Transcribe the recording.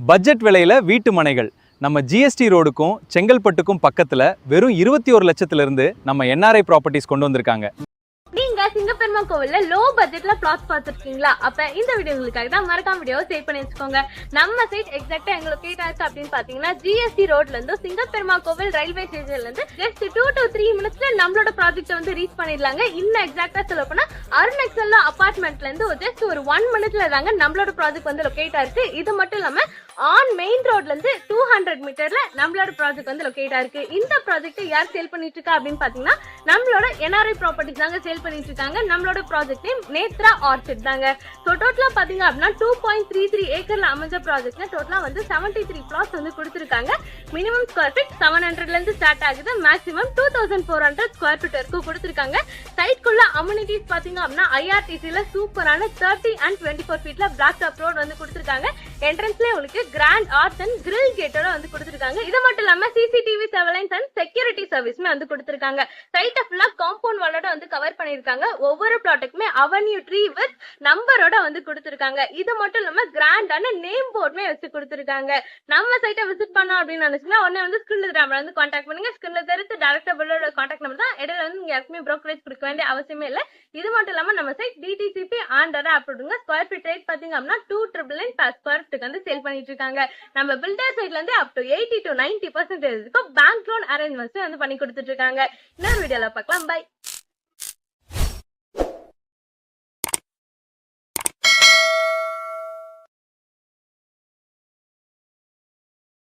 Budget விலையில வீட்டு மனைகள் நம்ம ஜிஎஸ்டி ரோடுக்கும் செங்கல்பட்டுக்கும் பக்கத்துல வெறும் 21 லட்சத்திலிருந்து நம்ம என்ஆர்ஐ ப்ராப்பர்ட்டிஸ் கொண்டு வந்திருக்காங்க. நீங்க சிங்கப்பெருமாள் கோவில்ல லோ பட்ஜெட்ல பிளாட்ஸ் பார்த்துருக்கீங்களா? அப்ப இந்த வீடியோ உங்களுக்காக தான். மறக்காம வீடியோ சேவ் பண்ணி வச்சுக்கோங்க. நம்ம சைட் எக்ஸாக்டா எங்க லொகேட் ஆச்சு அப்படின்னு பாத்தீங்கன்னா ஜிஎஸ்டி ரோட்ல இருந்து சிங்கப்பெருமாள் கோவில் ரயில்வே ஸ்டேஷன்ல இருந்து ஜஸ்ட் 2 to 3 மினிட்ஸ்ல நம்மளோட ப்ராஜெக்ட் வந்து ரீச் பண்ணிடலாங்க. இன்னும் எக்ஸாக்டா சொல்ல போனா அருணெக்ஸல்ல அபார்ட்மெண்ட்ல இருந்து ஜஸ்ட் ஒரு 1 மினிட்ல தாங்க நம்மளோட ப்ராஜெக்ட் வந்து லொகேட் ஆயிருக்கு. இது மட்டும் இல்லாம ஆன் மெயின் ரோட்ல இருந்து 200 மீட்டர்ல நம்மளோட ப்ராஜெக்ட் வந்து லொகேட் ஆயிருக்கு. இந்த ப்ராஜெக்ட் யார் சேல் பண்ணிட்டு இருக்கா அப்படின்னு பாத்தீங்கன்னா நம்மளோட என்ஆர்ஐ ப்ராப்பர்ட்டிஸ் தாங்க சேல் பண்ணிட்டு இருக்காங்க. நம்மளோட ப்ராஜெக்ட் நேம் நேத்ரா ஆர்ச்சிட் தாங்க. சோ டோட்டலா பாத்தீங்க அப்படின்னா 2.33 ஏக்கர்ல அமைஞ்ச ப்ராஜெக்ட்ல டோட்டலா வந்து 73 பிளாட்ஸ் வந்து கொடுத்திருக்காங்க. மினிமம் ஸ்கொயர் ஃபீட் 700ல இருந்து ஸ்டார்ட் ஆகுது. மேக்ஸிமம் 2400 ஸ்கொயர் ஃபீட் வரைக்கும் கொடுத்திருக்காங்க. சைட்குள்ள அம்யூனிட்டிஸ் பாத்தீங்க அப்படின்னா ஐஆர்டிசில சூப்பரான 30 and 24 ஃபீட்ல பிளாக் டாப் ரோட் வந்து கொடுத்திருக்காங்க. என்ட்ரன்ஸ்ல உங்களுக்கு கிராண்ட் ஆர்ச் அண்ட் கிரில் கேட்டோட வந்து கொடுத்திருக்காங்க. இது மட்டும் இல்லாம சிசிடிவி சர்வேலன்ஸ் அண்ட் செக்யூரிட்டி சர்வீஸ்மே வந்து கொடுத்திருக்காங்க. சைட்ட ஃபுல்லா காம்பவுண்ட் வாலோட வந்து கவர் பண்ணிருக்காங்க. ஒவ்வொரு பிளாட்டுக்குமே அவென்யூ ட்ரீ வித் நம்பரோட வந்து கொடுத்திருக்காங்க. இது மட்டும் இல்லாம கிராண்டான நேம் போர்டுமே வச்சு கொடுத்திருக்காங்க. நம்ம சைட்டை விசிட் பண்ணோம் அப்படின்னு நினைச்சீங்கன்னா உடனே வந்து ஸ்கிரீன்ல நம்பர் வந்து கான்டாக்ட் பண்ணுங்க. ஸ்கிரீன்ல தெரிஞ்சு டைரக்டா பில்லோட கான்டாக்ட் நம்பர் தான். இடையில வந்து நீங்க யாருக்குமே ப்ரோக்கரேஜ் கொடுக்க வேண்டிய அவசியமே இல்ல. இது மட்டும் இல்லாம நம்ம சைட் டிடிசிபி ஆண்டரா அப்படிங்க. ஸ்கொயர் ஃபீட் ரேட் பாத்தீங்க அப்படின்னா 299 per ஸ்கொயர் ஃபீட்டுக்கு வந்து சேல் பண்ணிட்டு இருக்காங்க. நம்ம பில்டர் சைட்ல இருந்து up to 80 to 90% bank loan arrangements வந்து பண்ணி கொடுத்துட்டு இருக்காங்க. இன்னொரு வீடியோல பார்க்கலாம். பை.